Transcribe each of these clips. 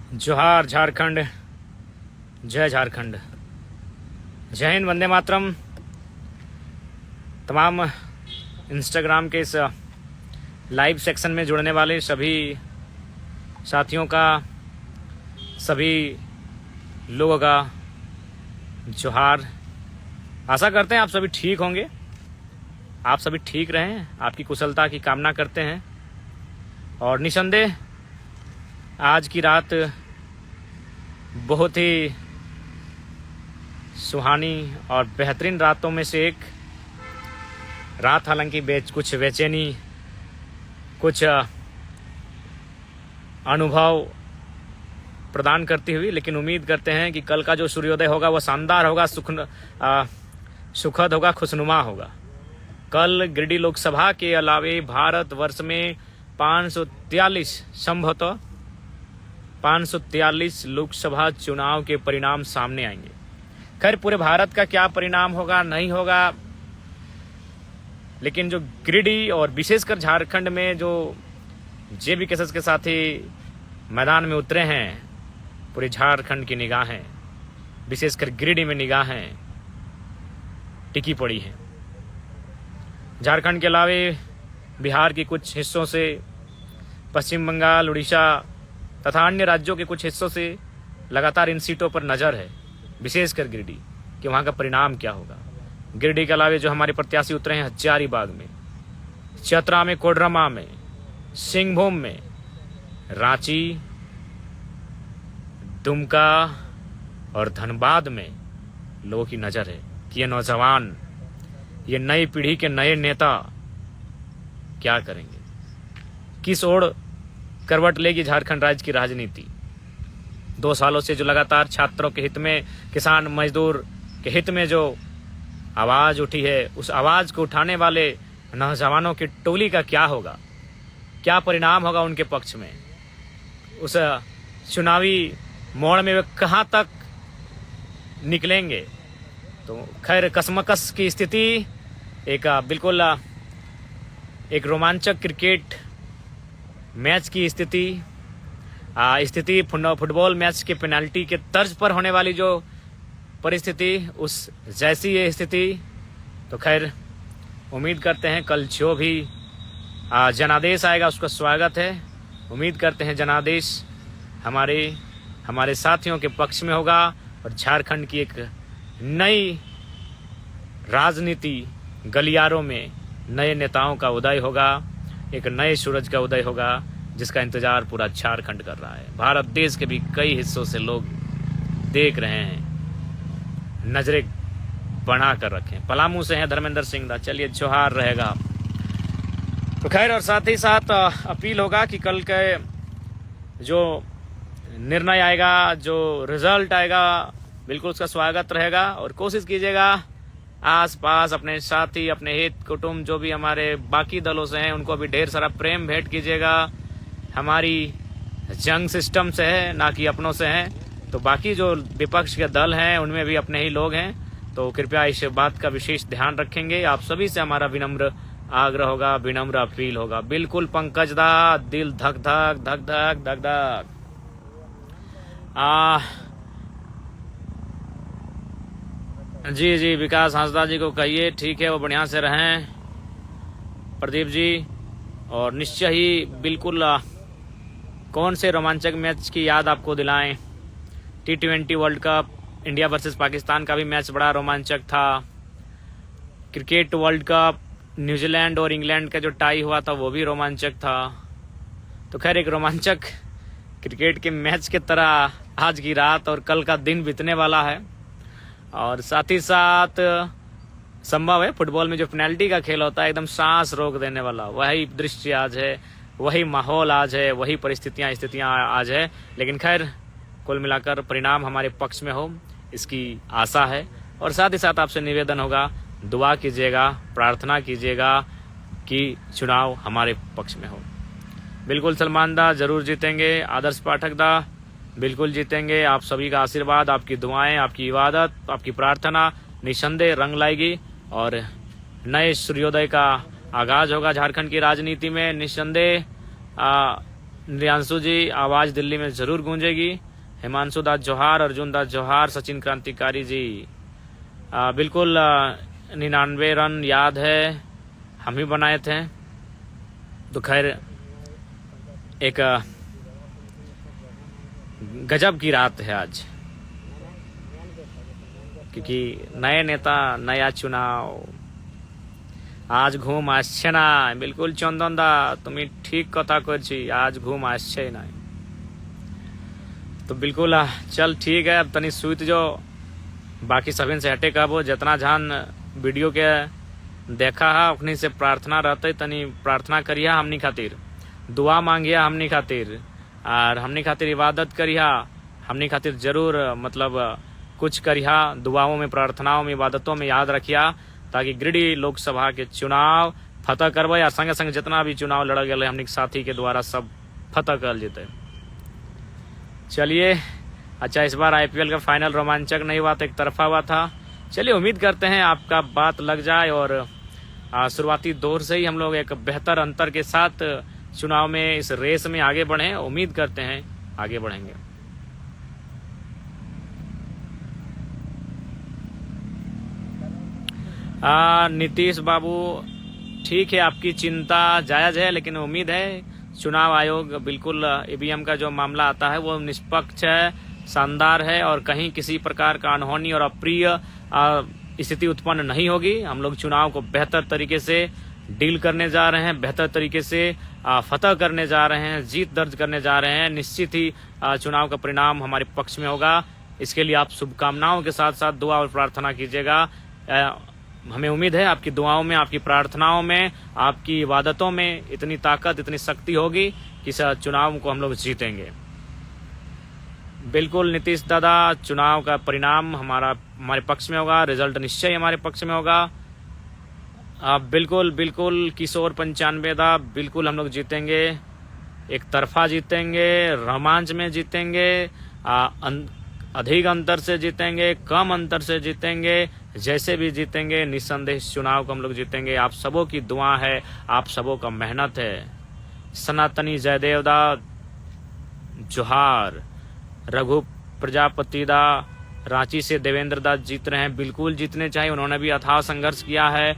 जोहार झारखंड, जय झारखंड, जय हिंद, वंदे मातरम। तमाम इंस्टाग्राम के इस लाइव सेक्शन में जुड़ने वाले सभी साथियों का, सभी लोगों का जोहार। आशा करते हैं आप सभी ठीक होंगे, आप सभी ठीक रहें, आपकी कुशलता की कामना करते हैं। और निसंदेह आज की रात बहुत ही सुहानी और बेहतरीन रातों में से एक रात, हालांकि कुछ बेचैनी, कुछ अनुभव प्रदान करती हुई, लेकिन उम्मीद करते हैं कि कल का जो सूर्योदय होगा वह शानदार होगा, सुखद होगा, खुशनुमा होगा। कल गिरिडीह लोकसभा के अलावे भारतवर्ष में 543 संभवतः 543 लोकसभा चुनाव के परिणाम सामने आएंगे। खैर, पूरे भारत का क्या परिणाम होगा नहीं होगा, लेकिन जो गिरिडीह और विशेषकर झारखंड में जो जेबी केसेस के साथी मैदान में उतरे हैं, पूरे झारखंड की निगाहें, विशेषकर गिरिडीह में निगाहें टिकी पड़ी हैं। झारखंड के अलावे बिहार के कुछ हिस्सों से, पश्चिम बंगाल, उड़ीसा तथा अन्य राज्यों के कुछ हिस्सों से लगातार इन सीटों पर नज़र है, विशेषकर गिरिडीह, कि वहाँ का परिणाम क्या होगा। गिरिडीह के अलावे जो हमारे प्रत्याशी उतरे हैं हजारीबाग में, चतरा में, कोडरमा में, सिंहभूम में, रांची, दुमका और धनबाद में लोगों की नज़र है कि ये नौजवान, ये नई पीढ़ी के नए नेता क्या करेंगे, किस ओर करवट लेगी झारखंड राज्य की राजनीति। 2 सालों से जो लगातार छात्रों के हित में, किसान मजदूर के हित में जो आवाज़ उठी है, उस आवाज़ को उठाने वाले नौजवानों की टोली का क्या होगा, क्या परिणाम होगा उनके पक्ष में, उस चुनावी मोड़ में वे कहाँ तक निकलेंगे। तो खैर, कसमकस की स्थिति, एक बिल्कुल एक रोमांचक क्रिकेट मैच की स्थिति फुटबॉल मैच के पेनाल्टी के तर्ज पर होने वाली जो परिस्थिति, उस जैसी ये स्थिति। तो खैर, उम्मीद करते हैं कल जो भी जनादेश आएगा उसका स्वागत है। उम्मीद करते हैं जनादेश हमारे साथियों के पक्ष में होगा और झारखंड की एक नई राजनीति गलियारों में नए नेताओं का उदय होगा, एक नए सूरज का उदय होगा, जिसका इंतजार पूरा झारखंड कर रहा है। भारत देश के भी कई हिस्सों से लोग देख रहे हैं, नजरें बना कर रखें। पलामू से हैं धर्मेंद्र सिंह दा, चलिए जोहार रहेगा। तो खैर, और साथ ही साथ अपील होगा कि कल के जो निर्णय आएगा, जो रिजल्ट आएगा, बिल्कुल उसका स्वागत रहेगा। और कोशिश कीजिएगा आसपास अपने साथी, अपने हित कुटुंब, जो भी हमारे बाकी दलों से हैं, उनको भी ढेर सारा प्रेम भेंट कीजिएगा। हमारी जंग सिस्टम से है, ना कि अपनों से है। तो बाकी जो विपक्ष के दल हैं उनमें भी अपने ही लोग हैं, तो कृपया इस बात का विशेष ध्यान रखेंगे। आप सभी से हमारा विनम्र आग्रह होगा, विनम्र अपील होगा। बिल्कुल पंकज दा, दिल धक धक धक धक धक धक। जी, विकास हांसदा जी को कहिए ठीक है, वो बढ़िया से रहें। प्रदीप जी, और निश्चय ही बिल्कुल कौन से रोमांचक मैच की याद आपको दिलाएं। T20 world cup, India versus Pakistan का भी मैच बड़ा रोमांचक था। क्रिकेट वर्ल्ड कप, न्यूजीलैंड और इंग्लैंड का जो टाई हुआ था वो भी रोमांचक था। तो खैर, एक रोमांचक क्रिकेट के मैच की तरह आज की रात और कल का दिन बीतने वाला है। और साथ ही साथ संभव है फुटबॉल में जो पेनल्टी का खेल होता है, एकदम सांस रोक देने वाला, वही दृश्य आज है, वही माहौल आज है, वही स्थितियां आज है। लेकिन खैर, कुल मिलाकर परिणाम हमारे पक्ष में हो, इसकी आशा है। और साथ ही साथ आपसे निवेदन होगा, दुआ कीजिएगा, प्रार्थना कीजिएगा कि चुनाव हमारे पक्ष में हो। बिल्कुल सलमान दा जरूर जीतेंगे, आदर्श पाठक दा बिल्कुल जीतेंगे। आप सभी का आशीर्वाद, आपकी दुआएं, आपकी इबादत, आपकी प्रार्थना निसंदेह रंग लाएगी और नए सूर्योदय का आगाज होगा झारखंड की राजनीति में। निसंदेह नियांशु जी, आवाज दिल्ली में जरूर गूंजेगी। हिमांशु दास जोहार, अर्जुन दास जोहार, सचिन क्रांतिकारी जी बिल्कुल 99 रन याद है, हम ही बनाए थे। तो खैर एक गजब की रात है आज, क्योंकि नए नेता, नया चुनाव, आज घूम आसছে না। बिल्कुल चंदन दा, তুমি ঠিক কথা করছি, आज घूम आसছে না। तो बिल्कुल चल ठीक है, अब तनी सुत जो, बाकी सभी से हटे कब जितना जान वीडियो के देखा है अपनी से प्रार्थना रहते, तनी प्रार्थना करिया हमनी खातिर, दुआ मांगिया हमनी खातिर, और हमनी खातिर इबादत करिया हमनी खातिर जरूर, मतलब कुछ करिया, दुआओं में, प्रार्थनाओं में, इबादतों में याद रखिया, ताकि गिरिडीह लोकसभा के चुनाव फतह करबे, या संगे संगे जितना भी चुनाव लड़ गए हमनी साथी के द्वारा सब फतह कर जेते। चलिए, अच्छा इस बार आईपीएल का फाइनल रोमांचक नहीं हुआ था, एक तरफा हुआ था। चलिए उम्मीद करते हैं आपका बात लग जाए और शुरुआती दौर से ही हम लोग एक बेहतर अंतर के साथ चुनाव में, इस रेस में आगे बढ़े। उम्मीद करते हैं आगे बढ़ेंगे। नीतीश बाबू, ठीक है, आपकी चिंता जायज है, लेकिन उम्मीद है चुनाव आयोग बिल्कुल ईवीएम का जो मामला आता है वो निष्पक्ष है, शानदार है, और कहीं किसी प्रकार का अनहोनी और अप्रिय स्थिति उत्पन्न नहीं होगी। हम लोग चुनाव को बेहतर तरीके से डील करने जा रहे हैं, बेहतर तरीके से फतह करने जा रहे हैं, जीत दर्ज करने जा रहे हैं। निश्चित ही चुनाव का परिणाम हमारे पक्ष में होगा। इसके लिए आप शुभकामनाओं के साथ साथ दुआ और प्रार्थना कीजिएगा। हमें उम्मीद है आपकी दुआओं में, आपकी प्रार्थनाओं में, आपकी इबादतों में इतनी ताकत, इतनी शक्ति होगी कि इस चुनाव को हम लोग जीतेंगे। बिल्कुल नीतीश दादा, चुनाव का परिणाम हमारे पक्ष में होगा, रिजल्ट निश्चय हमारे पक्ष में होगा। बिल्कुल बिल्कुल किशोर 95 दा, बिल्कुल हम लोग जीतेंगे, एक तरफा जीतेंगे, रोमांच में जीतेंगे, अधिक अंतर से जीतेंगे, कम अंतर से जीतेंगे, जैसे भी जीतेंगे निस्संदेह इस चुनाव को हम लोग जीतेंगे। आप सबों की दुआ है, आप सबों का मेहनत है। सनातनी जयदेव दा जोहार, रघु प्रजापति दा, रांची से देवेंद्र दास जीत रहे हैं, बिल्कुल जीतने चाहिए, उन्होंने भी अथाह संघर्ष किया है।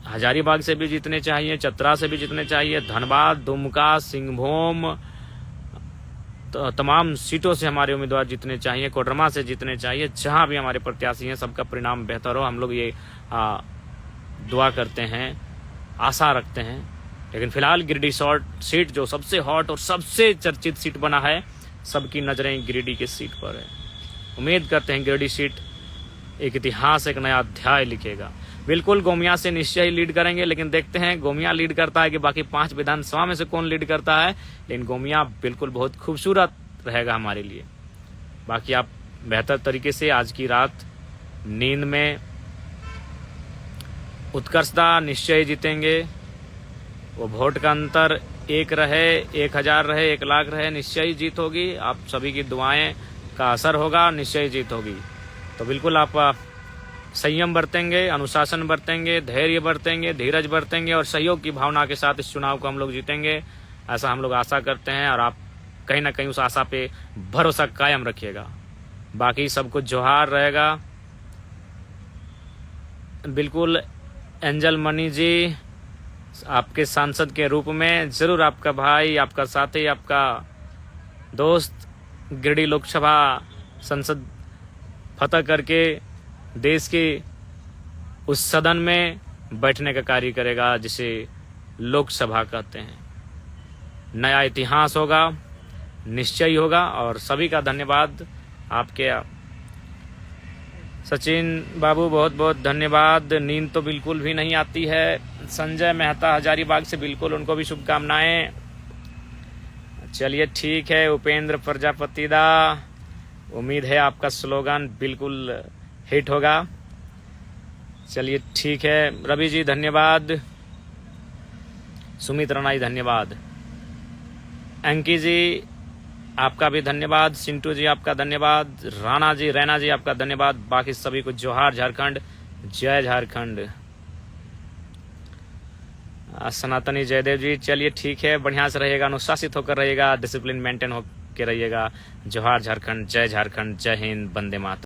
हजारीबाग से भी जीतने चाहिए, चतरा से भी जीतने चाहिए, धनबाद, दुमका, सिंहभूम, तो तमाम सीटों से हमारे उम्मीदवार जीतने चाहिए, कोडरमा से जीतने चाहिए। जहां भी हमारे प्रत्याशी हैं सबका परिणाम बेहतर हो, हम लोग ये दुआ करते हैं, आशा रखते हैं। लेकिन फिलहाल गिरिडीह शॉर्ट सीट जो सबसे हॉट और सबसे चर्चित सीट बना है, सबकी नजरें गिरिडीह की सीट पर है। उम्मीद करते हैं गिरिडीह सीट एक इतिहास, एक नया अध्याय लिखेगा। बिल्कुल गोमिया से निश्चय ही लीड करेंगे, लेकिन देखते हैं गोमिया लीड करता है कि बाकी 5 विधानसभा में से कौन लीड करता है। लेकिन गोमिया बिल्कुल बहुत खूबसूरत रहेगा हमारे लिए। बाकी आप बेहतर तरीके से आज की रात नींद में उत्कर्षता निश्चय ही जीतेंगे। वो वोट का अंतर 1 रहे, 1000 रहे, 1 लाख रहे, निश्चय ही जीत होगी। आप सभी की दुआएं का असर होगा, निश्चय ही जीत होगी। तो बिल्कुल आप संयम बरतेंगे, अनुशासन बरतेंगे, धैर्य बरतेंगे, धीरज बरतेंगे और सहयोग की भावना के साथ इस चुनाव को हम लोग जीतेंगे, ऐसा हम लोग आशा करते हैं। और आप कहीं ना कहीं उस आशा पे भरोसा कायम रखिएगा। बाकी सब कुछ जोहार रहेगा। बिल्कुल एंजल मनी जी, आपके सांसद के रूप में जरूर आपका भाई, आपका साथी, आपका दोस्त गिरिडीह लोकसभा संसद फतह करके देश के उस सदन में बैठने का कार्य करेगा जिसे लोकसभा कहते हैं। नया इतिहास होगा, निश्चय होगा। और सभी का धन्यवाद। आपके सचिन बाबू बहुत बहुत धन्यवाद। नींद तो बिल्कुल भी नहीं आती है। संजय मेहता हजारीबाग से, बिल्कुल उनको भी शुभकामनाएं। चलिए ठीक है। उपेंद्र प्रजापति दा, उम्मीद है आपका स्लोगन बिल्कुल हिट होगा। चलिए ठीक है। रवि जी धन्यवाद, सुमित राणा जी धन्यवाद, अंकी जी आपका भी धन्यवाद, सिंटू जी आपका धन्यवाद, रैना जी आपका धन्यवाद। बाकी सभी को जोहार झारखंड, जय झारखंड। सनातनी जयदेव जी, चलिए ठीक है, बढ़िया से रहिएगा, अनुशासित होकर रहिएगा, डिसिप्लिन मेंटेन होकर रहिएगा। जोहार झारखंड, जय झारखंड, जय हिंद, वंदे मातरम।